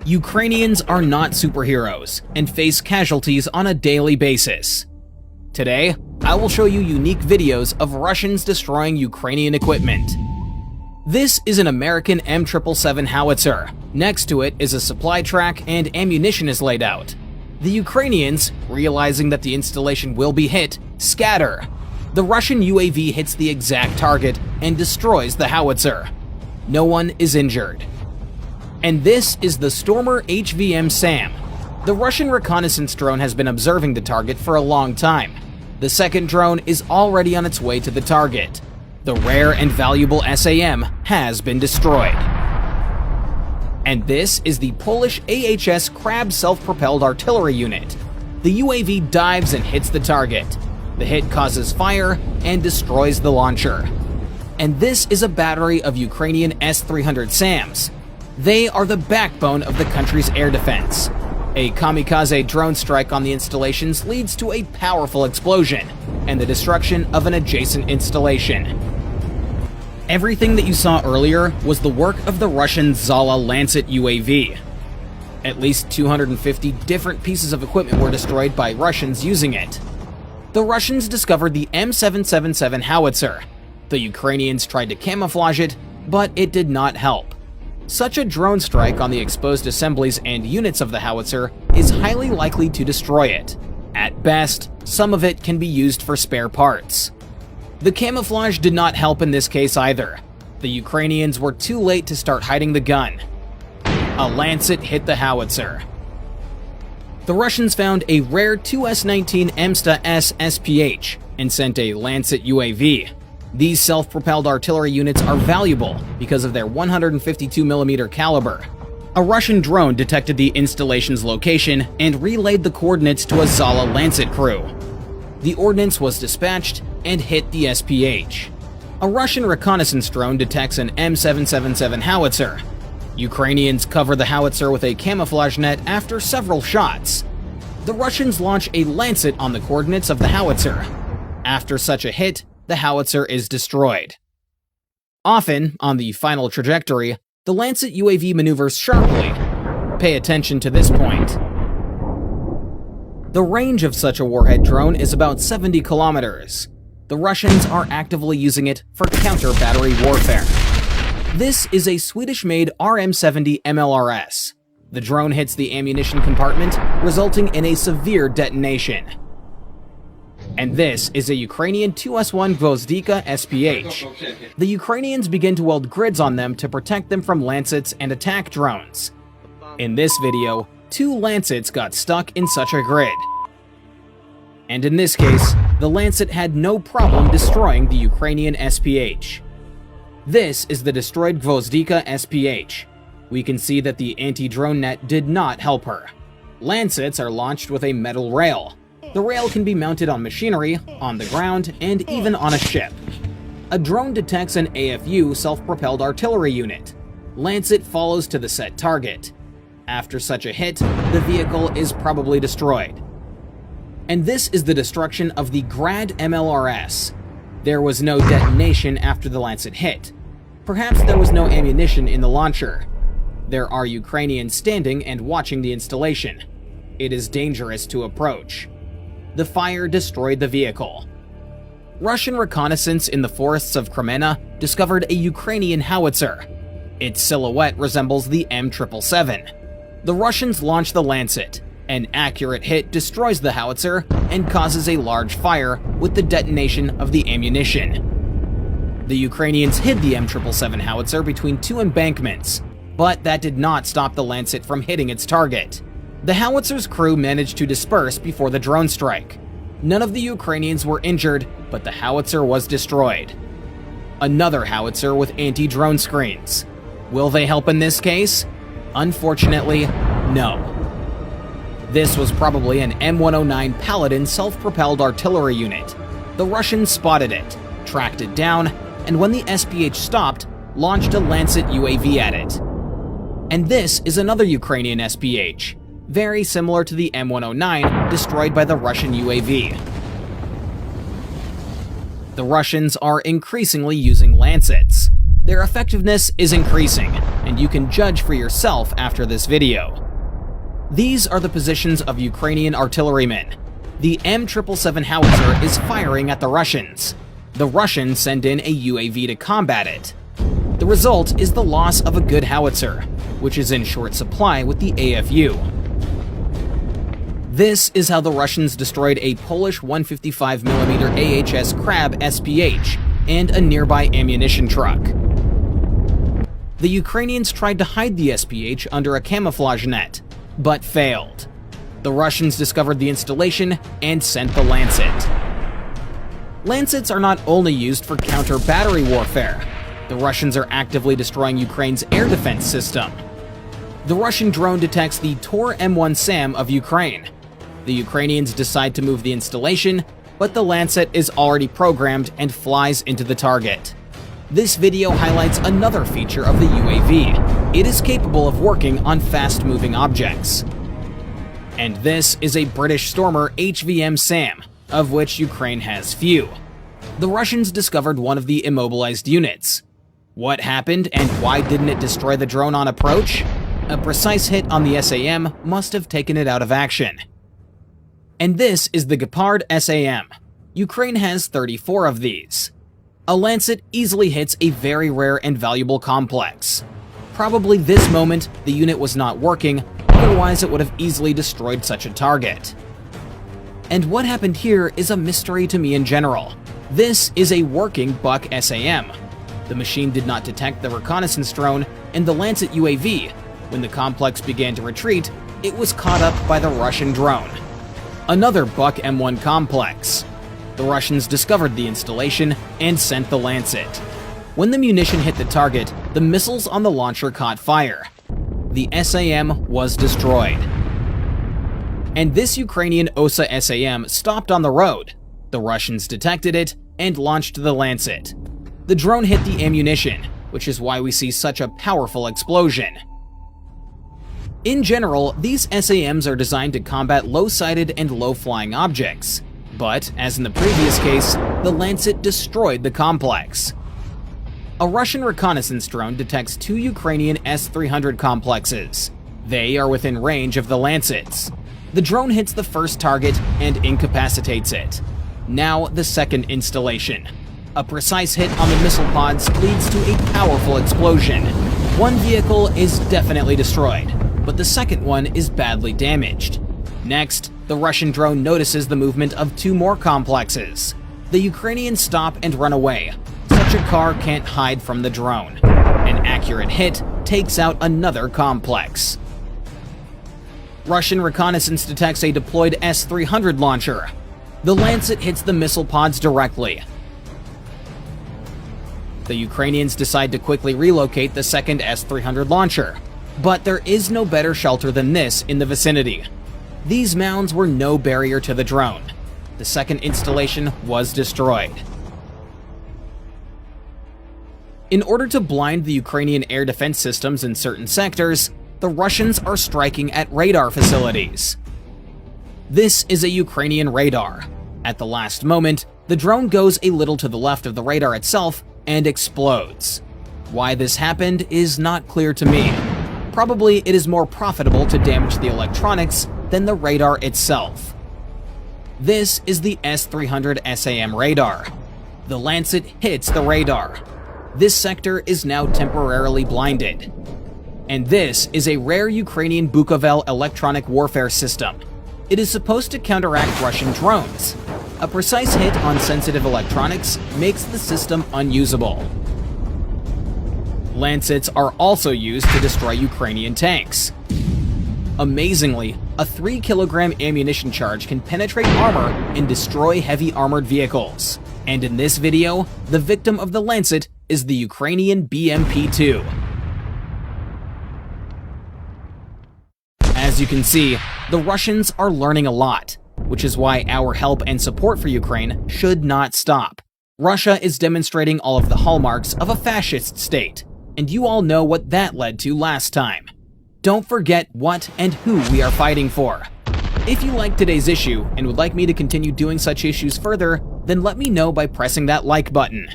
Ukrainians are not superheroes and face casualties on a daily basis. Today, I will show you unique videos of Russians destroying Ukrainian equipment. This is an American M777 howitzer. Next to it is a supply track and ammunition is laid out. The Ukrainians, realizing that the installation will be hit, scatter. The Russian UAV hits the exact target and destroys the howitzer. No one is injured. And this is the Stormer HVM SAM. The Russian reconnaissance drone has been observing the target for a long time. The second drone is already on its way to the target. The rare and valuable SAM has been destroyed. And this is the Polish AHS Krab self-propelled artillery unit. The UAV dives and hits the target. The hit causes fire and destroys the launcher. And this is a battery of Ukrainian S-300 SAMs. They are the backbone of the country's air defense. A kamikaze drone strike on the installations leads to a powerful explosion and the destruction of an adjacent installation. Everything that you saw earlier was the work of the Russian Zala Lancet UAV. At least 250 different pieces of equipment were destroyed by Russians using it. The Russians discovered the M777 howitzer. The Ukrainians tried to camouflage it, but it did not help. Such a drone strike on the exposed assemblies and units of the howitzer is highly likely to destroy it. At best, some of it can be used for spare parts. The camouflage did not help in this case either. The Ukrainians were too late to start hiding the gun. A Lancet hit the howitzer. The Russians found a rare 2S-19 MSTA-S SPH and sent a Lancet UAV. These self-propelled artillery units are valuable because of their 152mm caliber. A Russian drone detected the installation's location and relayed the coordinates to a Zala Lancet crew. The ordnance was dispatched and hit the SPH. A Russian reconnaissance drone detects an M777 howitzer. Ukrainians cover the howitzer with a camouflage net after several shots. The Russians launch a Lancet on the coordinates of the howitzer. After such a hit, the howitzer is destroyed. Often, on the final trajectory, the Lancet UAV maneuvers sharply. Pay attention to this point. The range of such a warhead drone is about 70 kilometers. The Russians are actively using it for counter-battery warfare. This is a Swedish-made RM-70 MLRS. The drone hits the ammunition compartment, resulting in a severe detonation. And this is a Ukrainian 2S1 Gvozdika SPH. The Ukrainians begin to weld grids on them to protect them from Lancets and attack drones. In this video, 2 Lancets got stuck in such a grid. And in this case, the Lancet had no problem destroying the Ukrainian SPH. This is the destroyed Gvozdika SPH. We can see that the anti-drone net did not help her. Lancets are launched with a metal rail. The rail can be mounted on machinery, on the ground, and even on a ship. A drone detects an AFU self-propelled artillery unit. Lancet follows to the set target. After such a hit, the vehicle is probably destroyed. And this is the destruction of the Grad MLRS. There was no detonation after the Lancet hit. Perhaps there was no ammunition in the launcher. There are Ukrainians standing and watching the installation. It is dangerous to approach. The fire destroyed the vehicle. Russian reconnaissance in the forests of Crimea discovered a Ukrainian howitzer. Its silhouette resembles the M777. The Russians launch the Lancet. An accurate hit destroys the howitzer and causes a large fire with the detonation of the ammunition. The Ukrainians hid the M777 howitzer between 2 embankments, but that did not stop the Lancet from hitting its target. The howitzer's crew managed to disperse before the drone strike. None of the Ukrainians were injured, but the howitzer was destroyed. Another howitzer with anti-drone screens. Will they help in this case? Unfortunately, no. This was probably an M109 Paladin self-propelled artillery unit. The Russians spotted it, tracked it down, and when the SPH stopped, launched a Lancet UAV at it. And this is another Ukrainian SPH. Very similar to the M109 destroyed by the Russian UAV. The Russians are increasingly using Lancets. Their effectiveness is increasing, and you can judge for yourself after this video. These are the positions of Ukrainian artillerymen. The M777 howitzer is firing at the Russians. The Russians send in a UAV to combat it. The result is the loss of a good howitzer, which is in short supply with the AFU. This is how the Russians destroyed a Polish 155mm AHS Crab SPH and a nearby ammunition truck. The Ukrainians tried to hide the SPH under a camouflage net, but failed. The Russians discovered the installation and sent the Lancet. Lancets are not only used for counter-battery warfare. The Russians are actively destroying Ukraine's air defense system. The Russian drone detects the Tor M1 SAM of Ukraine. The Ukrainians decide to move the installation, but the Lancet is already programmed and flies into the target. This video highlights another feature of the UAV. It is capable of working on fast-moving objects. And this is a British Stormer HVM SAM, of which Ukraine has few. The Russians discovered one of the immobilized units. What happened and why didn't it destroy the drone on approach? A precise hit on the SAM must have taken it out of action. And this is the Gepard SAM. Ukraine has 34 of these. A Lancet easily hits a very rare and valuable complex. Probably this moment the unit was not working, otherwise it would have easily destroyed such a target. And what happened here is a mystery to me in general. This is a working Buck SAM. The machine did not detect the reconnaissance drone and the Lancet UAV. When the complex began to retreat, it was caught up by the Russian drone. Another Buck M1 complex. The Russians discovered the installation and sent the Lancet. When the munition hit the target, the missiles on the launcher caught fire. The SAM was destroyed. And this Ukrainian OSA SAM stopped on the road. The Russians detected it and launched the Lancet. The drone hit the ammunition, which is why we see such a powerful explosion. In general, these SAMs are designed to combat low-sided and low-flying objects. But, as in the previous case, the Lancet destroyed the complex. A Russian reconnaissance drone detects two Ukrainian S-300 complexes. They are within range of the Lancets. The drone hits the first target and incapacitates it. Now the second installation. A precise hit on the missile pods leads to a powerful explosion. One vehicle is definitely destroyed, but the second one is badly damaged. Next, the Russian drone notices the movement of two more complexes. The Ukrainians stop and run away. Such a car can't hide from the drone. An accurate hit takes out another complex. Russian reconnaissance detects a deployed S-300 launcher. The Lancet hits the missile pods directly. The Ukrainians decide to quickly relocate the second S-300 launcher. But there is no better shelter than this in the vicinity. These mounds were no barrier to the drone. The second installation was destroyed. In order to blind the Ukrainian air defense systems in certain sectors, the Russians are striking at radar facilities. This is a Ukrainian radar. At the last moment, the drone goes a little to the left of the radar itself and explodes. Why this happened is not clear to me. Probably it is more profitable to damage the electronics than the radar itself. This is the S-300 SAM radar. The Lancet hits the radar. This sector is now temporarily blinded. And this is a rare Ukrainian Bukovel electronic warfare system. It is supposed to counteract Russian drones. A precise hit on sensitive electronics makes the system unusable. Lancets are also used to destroy Ukrainian tanks. Amazingly, a 3-kilogram ammunition charge can penetrate armor and destroy heavy armored vehicles. And in this video, the victim of the Lancet is the Ukrainian BMP-2. As you can see, the Russians are learning a lot, which is why our help and support for Ukraine should not stop. Russia is demonstrating all of the hallmarks of a fascist state, and you all know what that led to last time. Don't forget what and who we are fighting for. If you liked today's issue and would like me to continue doing such issues further, then let me know by pressing that like button.